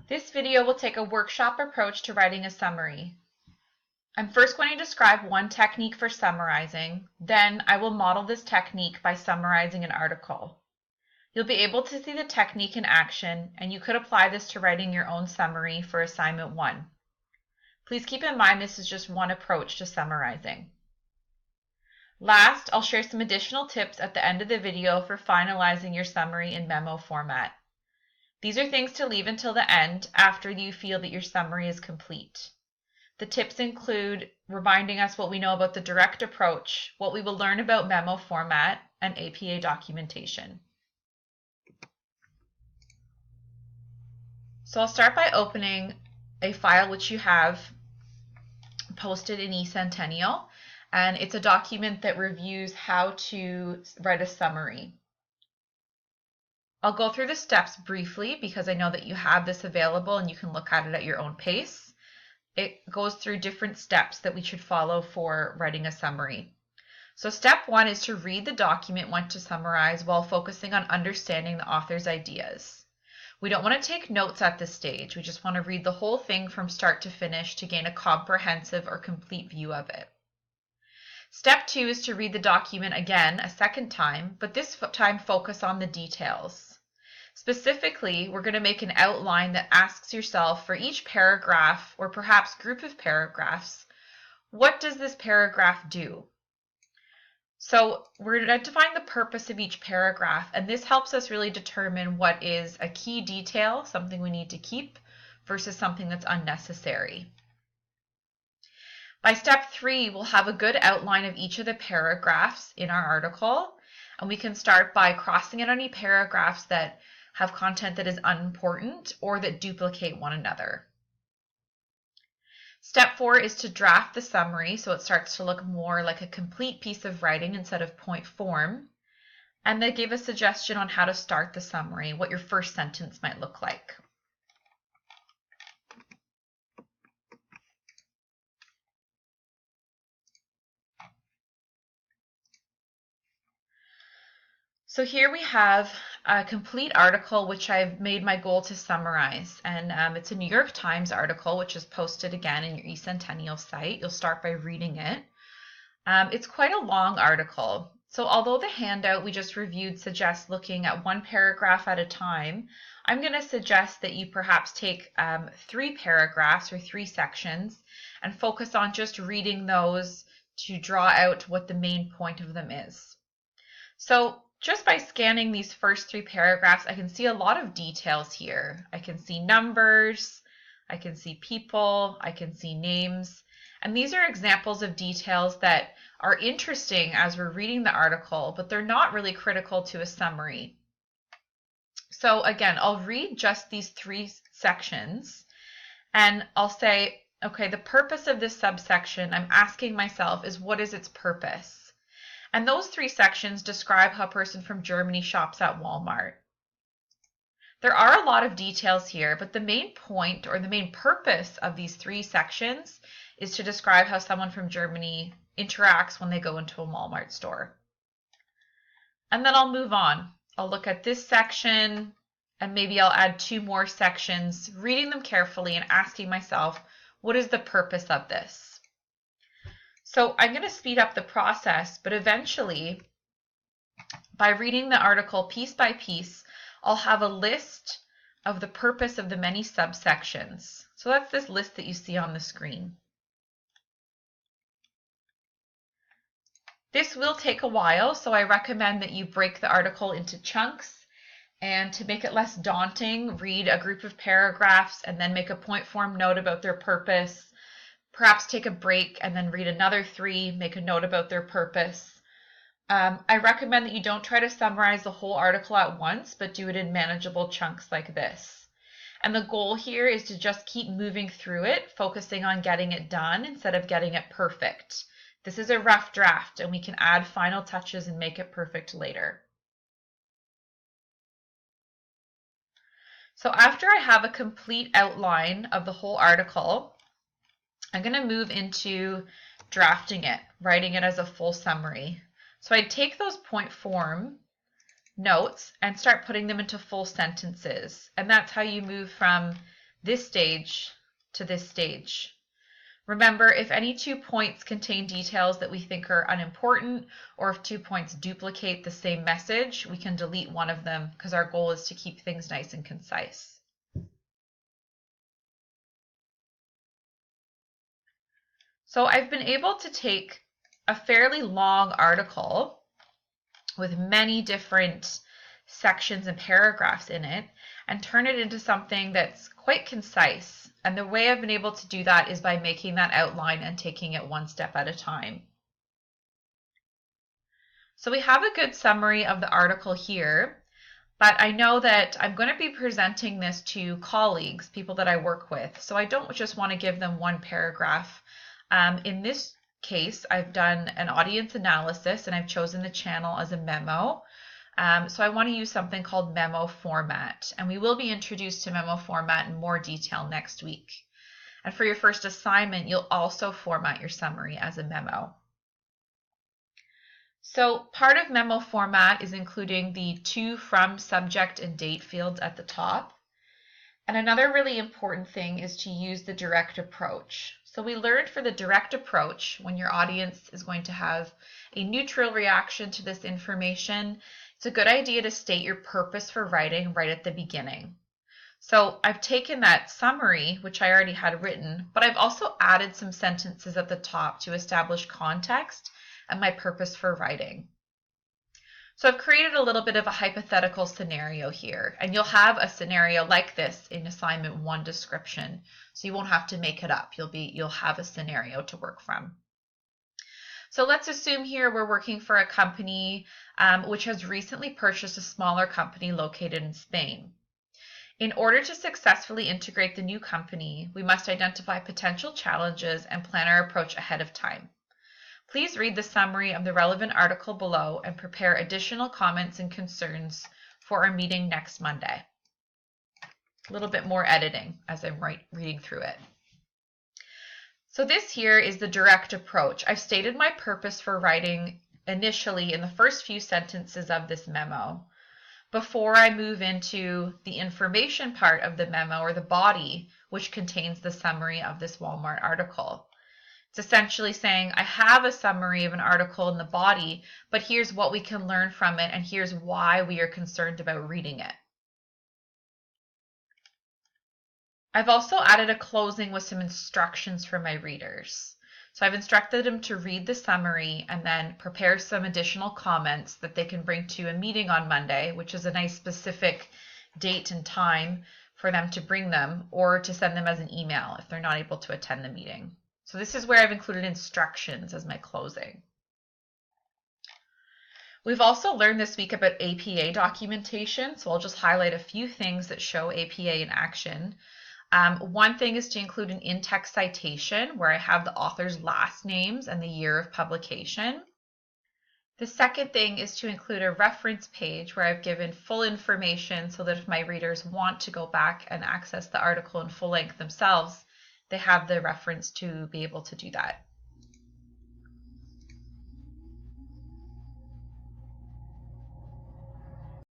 This video will take a workshop approach to writing a summary. I'm first going to describe one technique for summarizing, then I will model this technique by summarizing an article. You'll be able to see the technique in action, and you could apply this to writing your own summary for assignment 1. Please keep in mind this is just one approach to summarizing. Last, I'll share some additional tips at the end of the video for finalizing your summary in memo format. These are things to leave until the end after you feel that your summary is complete. The tips include reminding us what we know about the direct approach, what we will learn about memo format, and APA documentation. So I'll start by opening a file which you have posted in eCentennial, and it's a document that reviews how to write a summary. I'll go through the steps briefly because I know that you have this available and you can look at it at your own pace. It goes through different steps that we should follow for writing a summary. So step 1 is to read the document want to summarize while focusing on understanding the author's ideas. We don't want to take notes at this stage. We just want to read the whole thing from start to finish to gain a comprehensive or complete view of it. Step 2 is to read the document again a second time, but this time focus on the details. Specifically, we're going to make an outline that asks yourself for each paragraph or perhaps group of paragraphs, what does this paragraph do? So we're identifying the purpose of each paragraph, and this helps us really determine what is a key detail, something we need to keep, versus something that's unnecessary. By step 3, we'll have a good outline of each of the paragraphs in our article, and we can start by crossing out any paragraphs that have content that is unimportant or that duplicate one another. Step 4 is to draft the summary so it starts to look more like a complete piece of writing instead of point form. And they give a suggestion on how to start the summary, what your first sentence might look like. So here we have a complete article which I've made my goal to summarize, and it's a New York Times article which is posted again in your eCentennial site. You'll start by reading it. It's quite a long article, so although the handout we just reviewed suggests looking at one paragraph at a time, I'm going to suggest that you perhaps take 3 paragraphs or 3 sections and focus on just reading those to draw out what the main point of them is. So just by scanning these first 3 paragraphs, I can see a lot of details here. I can see numbers, I can see people, I can see names, and these are examples of details that are interesting as we're reading the article, but they're not really critical to a summary. So again, I'll read just these 3 sections, and I'll say, okay, the purpose of this subsection, I'm asking myself, is what is its purpose? And those 3 sections describe how a person from Germany shops at Wal-mart. There are a lot of details here, but the main point or the main purpose of these 3 sections is to describe how someone from Germany interacts when they go into a Wal-mart store. And then I'll move on. I'll look at this section, and maybe I'll add 2 more sections, reading them carefully and asking myself, what is the purpose of this? So I'm going to speed up the process, but eventually, by reading the article piece by piece, I'll have a list of the purpose of the many subsections. So that's this list that you see on the screen. This will take a while, so I recommend that you break the article into chunks, and to make it less daunting, read a group of paragraphs and then make a point form note about their purpose. Perhaps take a break and then read another 3, make a note about their purpose. I recommend that you don't try to summarize the whole article at once, but do it in manageable chunks like this. And the goal here is to just keep moving through it, focusing on getting it done instead of getting it perfect. This is a rough draft, and we can add final touches and make it perfect later. So after I have a complete outline of the whole article, I'm going to move into drafting it, writing it as a full summary. So I take those point form notes and start putting them into full sentences. And that's how you move from this stage to this stage. Remember, if any 2 points contain details that we think are unimportant, or if 2 points duplicate the same message, we can delete one of them because our goal is to keep things nice and concise. So I've been able to take a fairly long article with many different sections and paragraphs in it and turn it into something that's quite concise. And the way I've been able to do that is by making that outline and taking it one step at a time. So we have a good summary of the article here, but I know that I'm going to be presenting this to colleagues, people that I work with. So I don't just want to give them one paragraph. In this case, I've done an audience analysis and I've chosen the channel as a memo. So I want to use something called memo format, and we will be introduced to memo format in more detail next week. And for your first assignment, you'll also format your summary as a memo. So part of memo format is including the to, from, subject, and date fields at the top. And another really important thing is to use the direct approach. So we learned for the direct approach, when your audience is going to have a neutral reaction to this information, it's a good idea to state your purpose for writing right at the beginning. So I've taken that summary, which I already had written, but I've also added some sentences at the top to establish context and my purpose for writing. So I've created a little bit of a hypothetical scenario here, and you'll have a scenario like this in assignment 1 description. So you won't have to make it up. You'll have a scenario to work from. So let's assume here we're working for a company which has recently purchased a smaller company located in Spain. In order to successfully integrate the new company, we must identify potential challenges and plan our approach ahead of time. Please read the summary of the relevant article below and prepare additional comments and concerns for our meeting next Monday. A little bit more editing as I'm reading through it. So this here is the direct approach. I've stated my purpose for writing initially in the first few sentences of this memo before I move into the information part of the memo, or the body, which contains the summary of this Wal-mart article. It's essentially saying I have a summary of an article in the body, but here's what we can learn from it, and here's why we are concerned about reading it. I've also added a closing with some instructions for my readers. So I've instructed them to read the summary and then prepare some additional comments that they can bring to a meeting on Monday, which is a nice specific date and time for them to bring them, or to send them as an email if they're not able to attend the meeting. So this is where I've included instructions as my closing. We've also learned this week about APA documentation, so I'll just highlight a few things that show APA in action. One thing is to include an in-text citation where I have the author's last names and the year of publication. The second thing is to include a reference page where I've given full information so that if my readers want to go back and access the article in full length themselves, they have the reference to be able to do that.